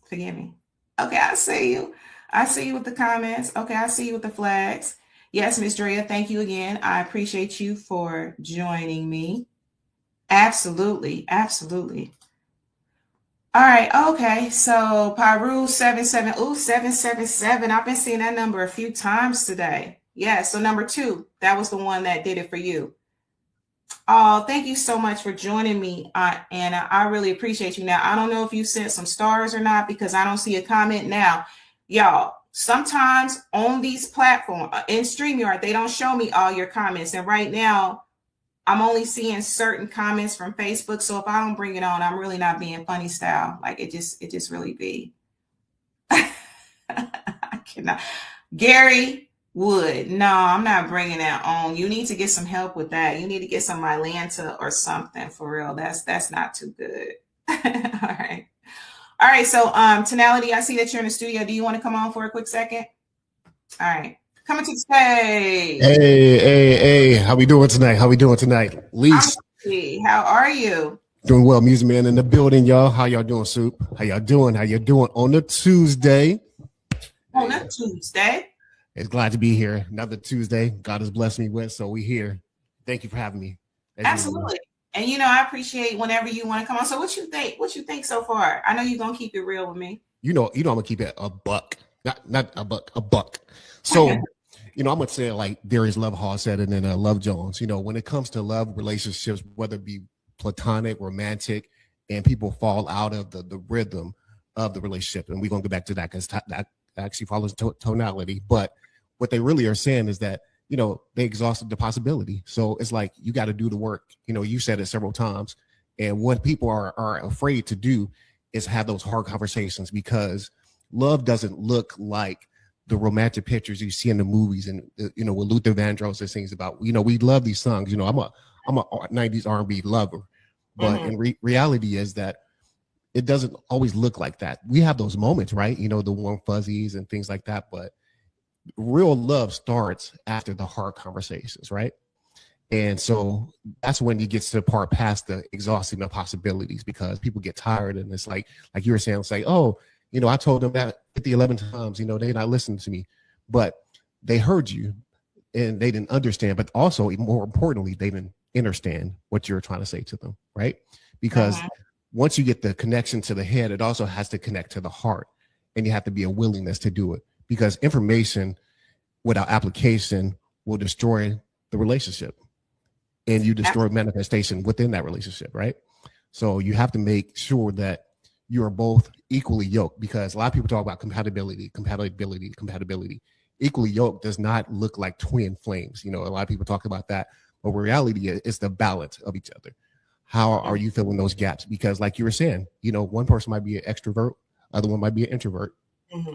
Forgive me. Okay, I see you. I see you with the comments. Okay, I see you with the flags. Yes, Miss Drea, thank you again. I appreciate you for joining me. Absolutely, absolutely. All right, okay. So Paru 77. Ooh, 777. I've been seeing that number a few times today. Yeah, so number 2, that was the one that did it for you. Oh, thank you so much for joining me, Anna. I really appreciate you. Now, I don't know if you sent some stars or not, because I don't see a comment now. Y'all, sometimes on these platforms, in StreamYard, they don't show me all your comments. And right now, I'm only seeing certain comments from Facebook. So if I don't bring it on, I'm really not being funny style. Like, it just really be. I cannot. Gary, Wood. No, I'm not bringing that on. You need to get some help with that. You need to get some Mylanta or something for real. That's not too good. All right. All right. So, Tonality, I see that you're in the studio. Do you want to come on for a quick second? All right. Coming to the stage. Hey, how we doing tonight? Lise. How are you? Doing well, Music Man in the building, y'all. How y'all doing, Soup? How y'all doing on the Tuesday? On a Tuesday. It's glad to be here. Another Tuesday God has blessed me with, so we here. Thank you for having me. Absolutely. And I appreciate whenever you want to come on. So what you think so far? I know you're gonna keep it real with me. I'm gonna keep it a buck. Not a buck, a buck. So I'm gonna say it like Darius Love Hall said it in Love Jones. When it comes to love relationships, whether it be platonic, romantic, and people fall out of the rhythm of the relationship, and we're gonna get back to that because that actually follows tonality. But what they really are saying is that they exhausted the possibility. So it's like you got to do the work. You said it several times, and what people are afraid to do is have those hard conversations, because love doesn't look like the romantic pictures you see in the movies, and what Luther Vandross sings about. We love these songs. I'm a 90s R&B lover, but in reality is that it doesn't always look like that. We have those moments, right? The warm fuzzies and things like that, but real love starts after the hard conversations, right? And so that's when you get to the part past the exhausting the possibilities, because people get tired, and it's like you were saying, it's like, oh, I told them that 11 times, they're not listening to me, but they heard you and they didn't understand, but also more importantly, they didn't understand what you're trying to say to them, right? Because once you get the connection to the head, it also has to connect to the heart, and you have to be a willingness to do it, because information without application will destroy the relationship, and you destroy manifestation within that relationship, right? So you have to make sure that you are both equally yoked, because a lot of people talk about compatibility. Equally yoked does not look like twin flames. A lot of people talk about that, but reality is the balance of each other. How are you filling those gaps? Because like you were saying, one person might be an extrovert, other one might be an introvert.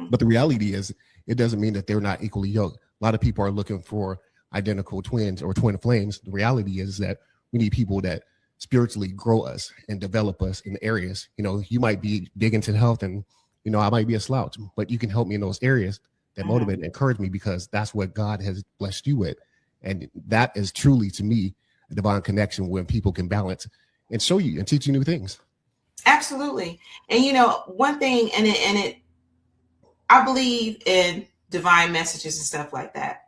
But the reality is, it doesn't mean that they're not equally yoked. A lot of people are looking for identical twins or twin flames. The reality is that we need people that spiritually grow us and develop us in areas. You might be big into health, and I might be a slouch, but you can help me in those areas that motivate and encourage me, because that's what God has blessed you with. And that is truly, to me, a divine connection when people can balance and show you and teach you new things. Absolutely. And one thing, I believe in divine messages and stuff like that.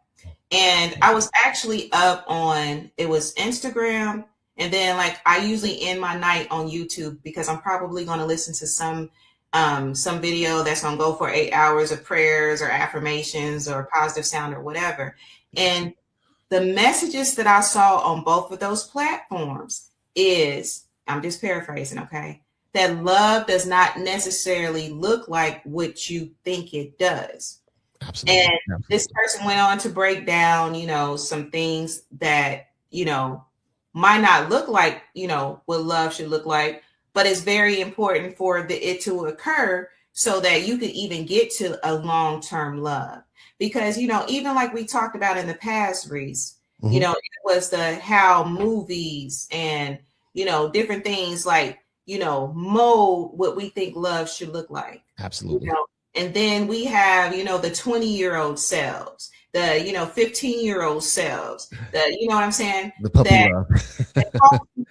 And I was actually up on, it was Instagram, and then like I usually end my night on YouTube, because I'm probably going to listen to some video that's going to go for 8 hours of prayers or affirmations or positive sound or whatever. And the messages that I saw on both of those platforms is, I'm just paraphrasing, okay, that love does not necessarily look like what you think it does. Absolutely. And this person went on to break down, some things that, might not look like, what love should look like, but it's very important for it to occur so that you could even get to a long-term love. Because, even like we talked about in the past, Reese, it was how movies and, different things like, mold what we think love should look like. Absolutely. And then we have, the 20-year-old selves, the, 15-year-old selves, what I'm saying? The puppy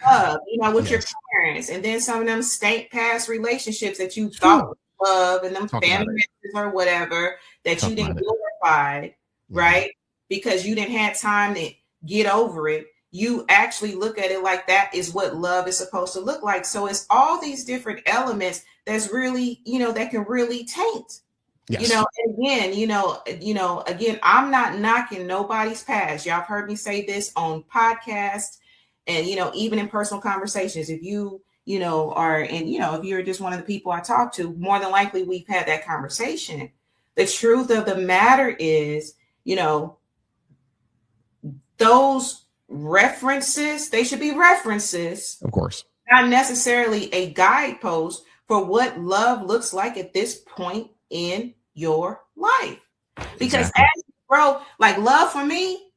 love, with your parents. And then some of them stank past relationships that you thought was love, and them family members or whatever that you didn't glorify, right? Because you didn't have time to get over it. You actually look at it like that is what love is supposed to look like. So it's all these different elements that's really, that can really taint. Yes. Again, I'm not knocking nobody's past. Y'all have heard me say this on podcasts and, even in personal conversations. If you, are, and, if you're just one of the people I talk to, more than likely we've had that conversation. The truth of the matter is, those references, they should be references, of course, not necessarily a guidepost for what love looks like at this point in your life. Because bro, like love for me,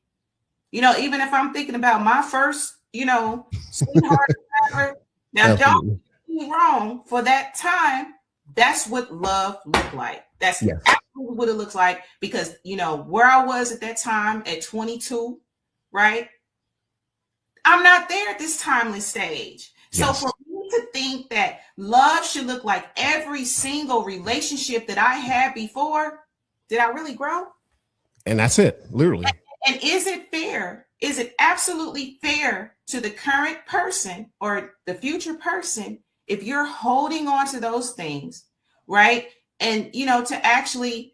even if I'm thinking about my first, sweetheart, whatever, now don't Absolutely. get me wrong, for that time, that's what love looked like. That's Yes. absolutely what it looks like because, where I was at that time at 22, right? I'm not there at this timeless stage. So Yes. for me to think that love should look like every single relationship that I had before, did I really grow? And that's it, literally. And is it fair? Is it absolutely fair to the current person or the future person if you're holding on to those things, right? And, to actually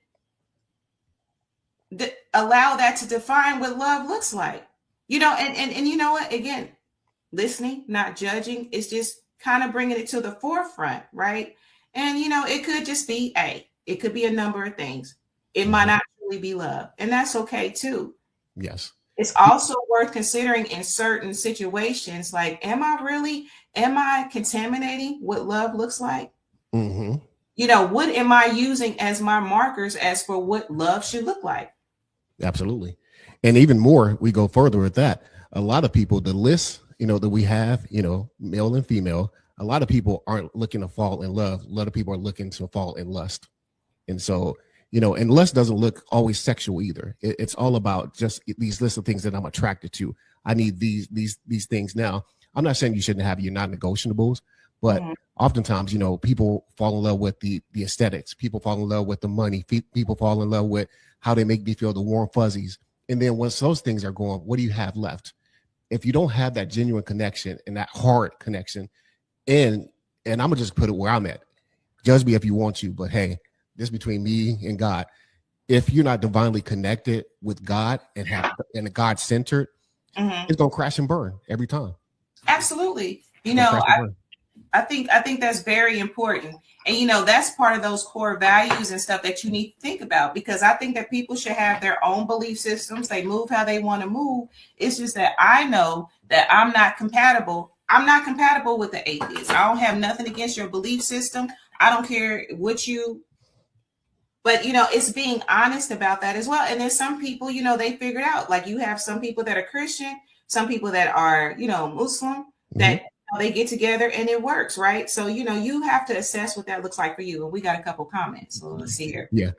allow that to define what love looks like, and you know what, again, listening, not judging, it's just kind of bringing it to the forefront, right? And, it could just be it could be a number of things. It might not really be love, and that's okay too. Yes. It's also worth considering in certain situations, like, am I contaminating what love looks like? Mm-hmm. What am I using as my markers as for what love should look like? Absolutely. And even more, we go further with that. A lot of people, the list, that we have, male and female, a lot of people aren't looking to fall in love. A lot of people are looking to fall in lust. And so, and lust doesn't look always sexual either. It's all about just these lists of things that I'm attracted to. I need these things. Now, I'm not saying you shouldn't have your non-negotiables, but oftentimes, people fall in love with the aesthetics. People fall in love with the money. People fall in love with how they make me feel, the warm fuzzies. And then once those things are gone, what do you have left? If you don't have that genuine connection and that hard connection, and I'm gonna just put it where I'm at. Judge me if you want to, but hey, this between me and God. If you're not divinely connected with God and God centered, it's gonna crash and burn every time. Absolutely. I think that's very important. And that's part of those core values and stuff that you need to think about, because I think that people should have their own belief systems. They move how they want to move. It's just that I know that I'm not compatible. I'm not compatible with the atheist. I don't have nothing against your belief system. I don't care what but it's being honest about that as well. And there's some people, they figured out, like you have some people that are Christian, some people that are, Muslim, that they get together and it works, right? So, you have to assess what that looks like for you. And we got a couple comments. So let's see here. Yeah.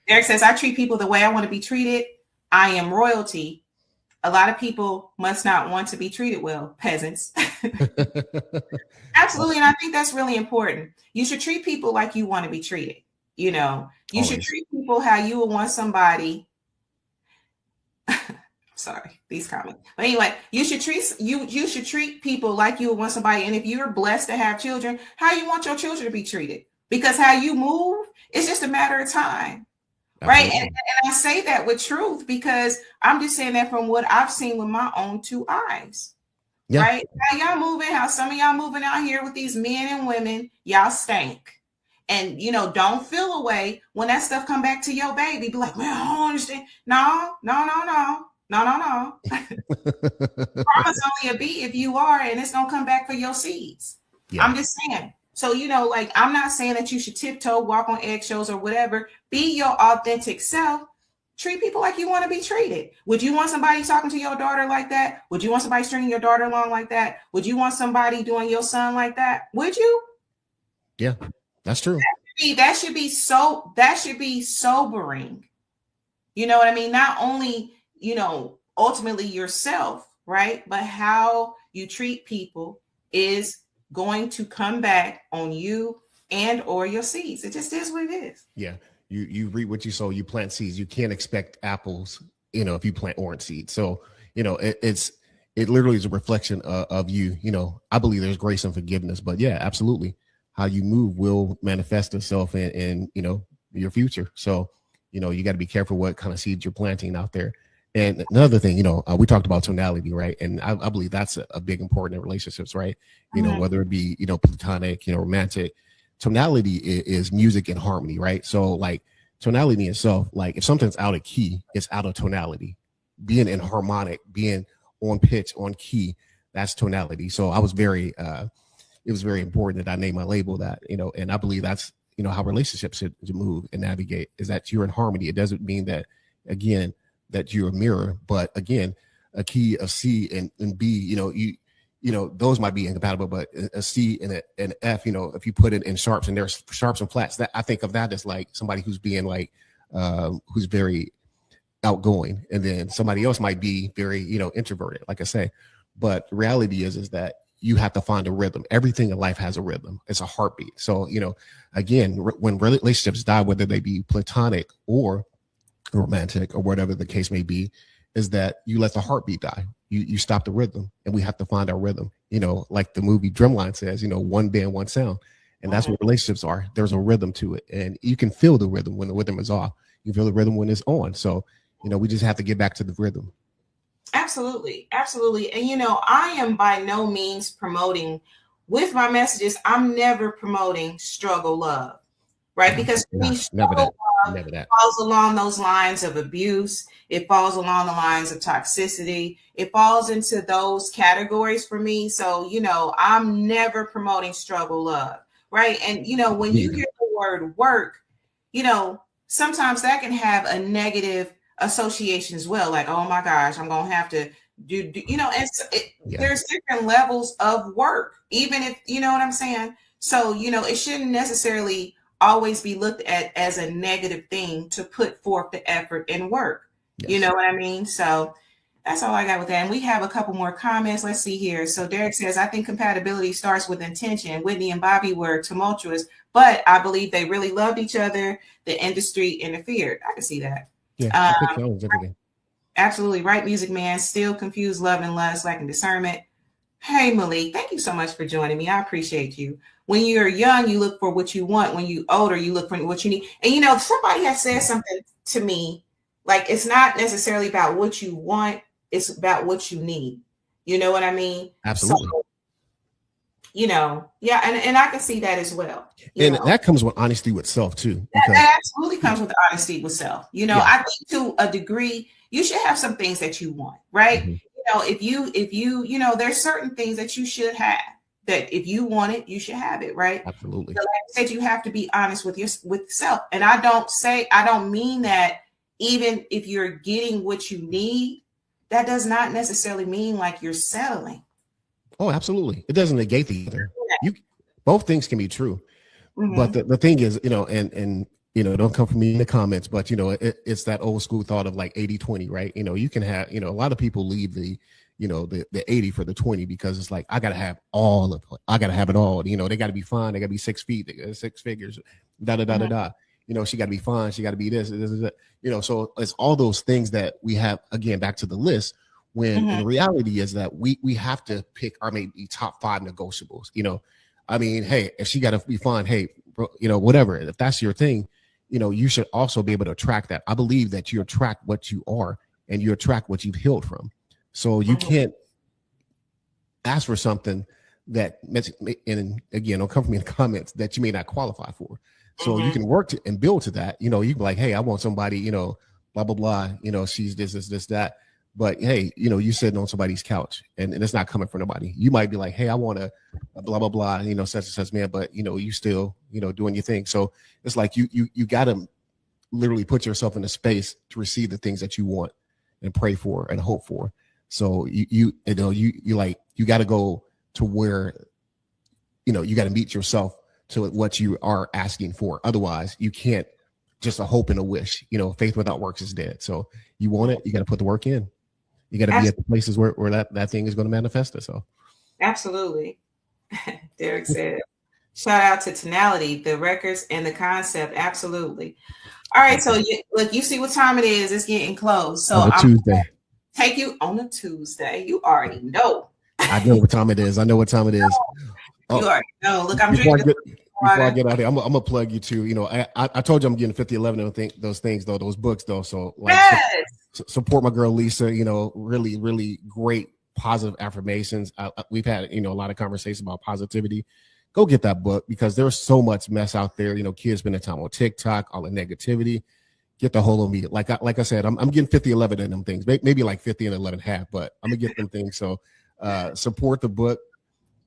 Eric says, I treat people the way I want to be treated. I am royalty. A lot of people must not want to be treated well, peasants. Absolutely. And I think that's really important. You should treat people like you want to be treated. You Always. should treat people how you would want somebody. Sorry, these comments. But anyway, you should treat people like you would want somebody. And if you're blessed to have children, how you want your children to be treated, because how you move, it's just a matter of time. Absolutely. Right. And I say that with truth, because I'm just saying that from what I've seen with my own two eyes. Yeah. Right. How y'all moving, how some of y'all moving out here with these men and women, y'all stink. And, don't feel away when that stuff come back to your baby. Be like, man, I don't understand. No. Karma's only a B if you are, and it's going to come back for your seeds. Yeah. I'm just saying. So, I'm not saying that you should tiptoe, walk on eggshells or whatever. Be your authentic self. Treat people like you want to be treated. Would you want somebody talking to your daughter like that? Would you want somebody stringing your daughter along like that? Would you want somebody doing your son like that? Would you? Yeah. That's true. That should be sobering. You know what I mean? Not only, ultimately yourself, right? But how you treat people is going to come back on you and or your seeds. It just is what it is. Yeah. You reap what you sow, you plant seeds. You can't expect apples, if you plant orange seeds. So, it literally is a reflection of you. I believe there's grace and forgiveness, but yeah, absolutely. How you move will manifest itself in your future. So, you got to be careful what kind of seeds you're planting out there. And another thing, we talked about tonality, right? And I believe that's a big important in relationships, right? Whether it be, platonic, romantic, tonality is music and harmony, right? So like tonality itself, like if something's out of key, it's out of tonality. Being in harmonic, being on pitch, on key, that's tonality. So I was very, it was very important that I name my label that, and I believe that's, how relationships should move and navigate, is that you're in harmony. It doesn't mean that, again, that you're a mirror. But again, a key, a C and B, those might be incompatible, but a C and an F, if you put it in sharps and there's sharps and flats, that I think of that as like somebody who's being like, who's very outgoing, and then somebody else might be very, introverted, like I say. But the reality is that you have to find a rhythm. Everything in life has a rhythm. It's a heartbeat. So, again, when relationships die, whether they be platonic or romantic or whatever the case may be, is that you let the heartbeat die. You stop the rhythm, and we have to find our rhythm. Like the movie Drumline says, one band, one sound. And that's what relationships are. There's a rhythm to it. And you can feel the rhythm when the rhythm is off. You can feel the rhythm when it's on. So, we just have to get back to the rhythm. Absolutely. Absolutely. And, I am by no means promoting with my messages. I'm never promoting struggle love, right? Because for me, struggle love falls along those lines of abuse. It falls along the lines of toxicity. It falls into those categories for me. So, I'm never promoting struggle love, right? And, when you hear the word work, sometimes that can have a negative association as well. Like, oh my gosh, I'm going to have to do there's different levels of work, even if, you know what I'm saying? So, it shouldn't necessarily always be looked at as a negative thing to put forth the effort and work. Yes. You know what I mean? So that's all I got with that. And we have a couple more comments. Let's see here. So Derek says, I think compatibility starts with intention. Whitney and Bobby were tumultuous, but I believe they really loved each other. The industry interfered. I can see that. Yeah, I think that was everything. Absolutely right, Music Man. Still confused love and lust, lacking discernment. Hey, Malik, thank you so much for joining me. I appreciate you. When you're young, you look for what you want. When you're older, you look for what you need. And, somebody has said something to me, like it's not necessarily about what you want. It's about what you need. You know what I mean? Absolutely. So, yeah, and I can see that as well. And that comes with honesty with self too. That absolutely comes with honesty with self. I think to a degree, you should have some things that you want, right? Mm-hmm. If you, there's certain things that you should have, that if you want it, you should have it, right? Absolutely. So like I said, you have to be honest with self. And I don't mean that even if you're getting what you need, that does not necessarily mean like you're settling. Oh, absolutely. It doesn't negate the other. Both things can be true. Mm-hmm. But the thing is, and don't come from me in the comments, but it's that old school thought of like 80-20, right? You can have, a lot of people leave the 80 for the 20 because it's like, I got to have all of it. I got to have it all. They got to be fine. They got to be 6 feet, 6 figures, da. She got to be fine. She got to be this, so it's all those things that we have, again, back to the list. When the reality is that we have to pick our maybe top 5 negotiables. I mean, hey, if she got to be fine, hey, bro, whatever. If that's your thing, you should also be able to attract that. I believe that you attract what you are, and you attract what you've healed from. So you can't ask for something that, and again, don't come from me in the comments, that you may not qualify for. So you can work and build to that. You can be like, hey, I want somebody, blah blah blah. She's this that. But hey, you sitting on somebody's couch and it's not coming from nobody. You might be like, hey, I want a blah, blah, blah, such and such man, but you still, doing your thing. So it's like you got to literally put yourself in a space to receive the things that you want and pray for and hope for. So you got to go to where, you got to meet yourself to what you are asking for. Otherwise you can't just a hope and a wish. Faith without works is dead. So you want it, you got to put the work in. You got to be at the places where that thing is going to manifest itself. Absolutely. Derek said, shout out to Tonality, the records and the concept. Absolutely. All right. So you see what time it is. It's getting close. So I'm Tuesday. Take you on a Tuesday. You already know. I know what time it is. You already know. Look, I'm before drinking. Before I get out here, I'm gonna plug you too. I told you I'm getting 5011 those things though, those books though. So like, yes. Support my girl Lisa. Really, really great positive affirmations. We've had a lot of conversations about positivity. Go get that book because there's so much mess out there. Kids spending time on TikTok, all the negativity. Get the whole of me. Like I said, I'm getting 5011 in them things. Maybe like 50 and 11 half, but I'm gonna get them things. So support the book.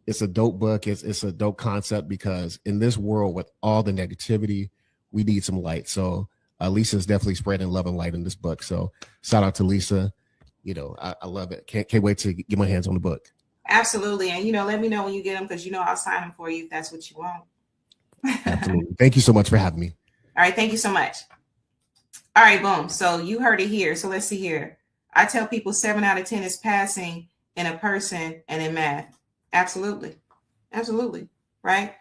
It's a dope book. It's a dope concept because in this world with all the negativity, we need some light. So Lisa's definitely spreading love and light in this book. So shout out to Lisa. I love it. Can't wait to get my hands on the book. Absolutely. And, let me know when you get them, because, I'll sign them for you if that's what you want. Absolutely. Thank you so much for having me. All right. Thank you so much. All right. Boom. So you heard it here. So let's see here. I tell people 7 out of 10 is passing in a person and in math. Absolutely. Absolutely. Right.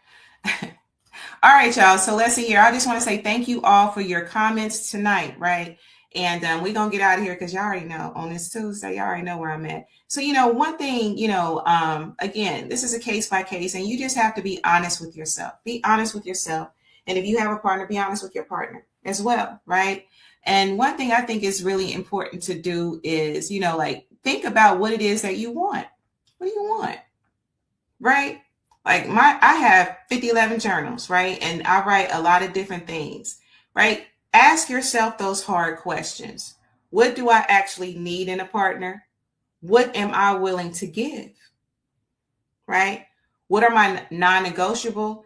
All right, y'all. So let's see here. I just want to say thank you all for your comments tonight. Right. And we're going to get out of here because y'all already know on this Tuesday, y'all already know where I'm at. So, one thing, again, this is a case by case, and you just have to be honest with yourself. Be honest with yourself. And if you have a partner, be honest with your partner as well. Right. And one thing I think is really important to do is, think about what it is that you want. What do you want? Right. Like I have 5011 journals. Right. And I write a lot of different things. Right. Ask yourself those hard questions. What do I actually need in a partner? What am I willing to give? Right? What are my non-negotiable?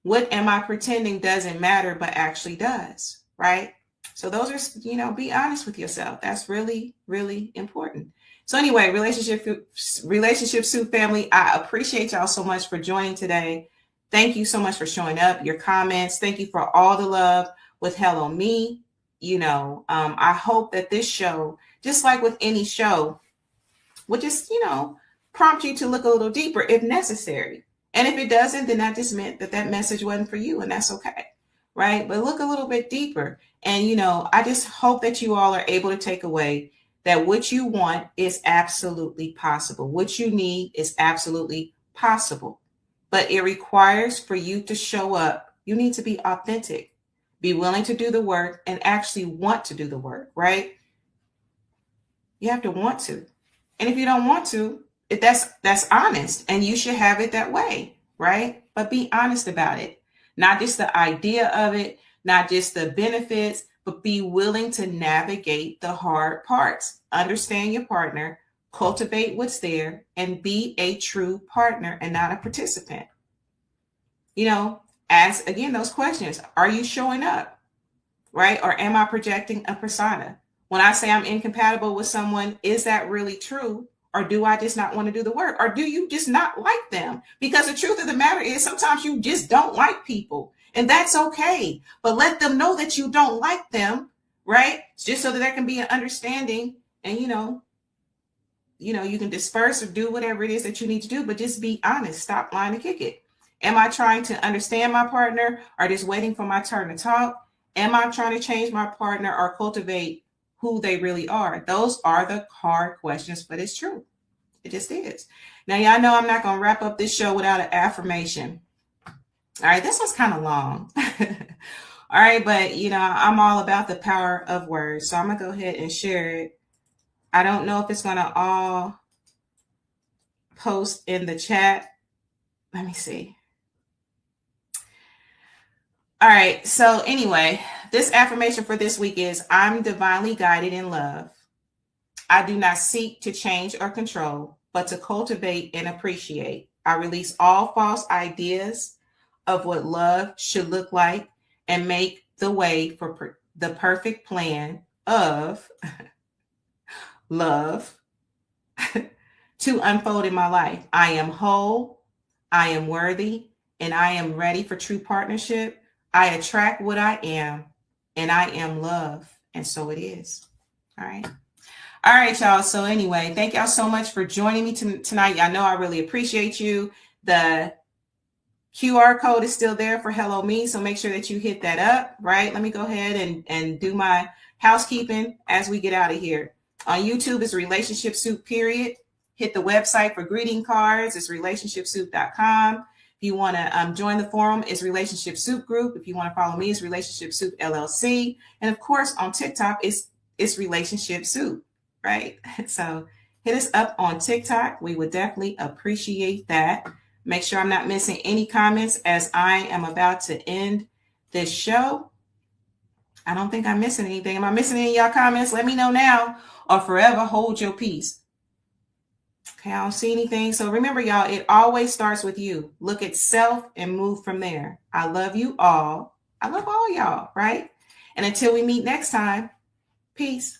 What am I pretending doesn't matter but actually does? Right? So those are, be honest with yourself. That's really, really important. So anyway, Relationship Soup family, I appreciate y'all so much for joining today. Thank you so much for showing up, your comments. Thank you for all the love with Hello Me. I hope that this show, just like with any show, would just, prompt you to look a little deeper if necessary. And if it doesn't, then that just meant that message wasn't for you, and that's okay. Right? But look a little bit deeper. And, I just hope that you all are able to take away that what you want is absolutely possible. What you need is absolutely possible. But it requires for you to show up. You need to be authentic. Be willing to do the work and actually want to do the work, right? You have to want to. And if you don't want to, that's honest, and you should have it that way, right? But be honest about it. Not just the idea of it, not just the benefits, but be willing to navigate the hard parts. Understand your partner, cultivate what's there, and be a true partner and not a participant. Ask again those questions. Are you showing up? Right? Or am I projecting a persona? When I say I'm incompatible with someone, is that really true? Or do I just not want to do the work? Or do you just not like them? Because the truth of the matter is sometimes you just don't like people, and that's okay. But let them know that you don't like them, right? Just so that there can be an understanding, and you can disperse or do whatever it is that you need to do, but just be honest. Stop lying to kick it. Am I trying to understand my partner or just waiting for my turn to talk? Am I trying to change my partner or cultivate who they really are? Those are the hard questions, but it's true. It just is. Now, y'all know I'm not going to wrap up this show without an affirmation. All right, this one's kind of long. All right, but, I'm all about the power of words. So I'm going to go ahead and share it. I don't know if it's going to all post in the chat. Let me see. All right. So anyway, this affirmation for this week is I'm divinely guided in love. I do not seek to change or control, but to cultivate and appreciate. I release all false ideas of what love should look like and make the way for the perfect plan of love to unfold in my life. I am whole, I am worthy, and I am ready for true partnership. I attract what I am, and I am love. And so it is. All right. All right, y'all. So anyway, thank y'all so much for joining me tonight. Y'all know I really appreciate you. The QR code is still there for Hello Me. So make sure that you hit that up, right? Let me go ahead and do my housekeeping as we get out of here. On YouTube is Relationship Soup, period. Hit the website for greeting cards. It's relationshipsoup.com. If you want to join the forum, it's Relationship Soup Group. If you want to follow me, it's Relationship Soup LLC. And of course, on TikTok, it's Relationship Soup, right? So hit us up on TikTok. We would definitely appreciate that. Make sure I'm not missing any comments as I am about to end this show. I don't think I'm missing anything. Am I missing any of y'all comments? Let me know now, or forever hold your peace. Okay, I don't see anything. So remember, y'all, it always starts with you. Look at self and move from there. I love you all. I love all y'all, right? And until we meet next time, peace.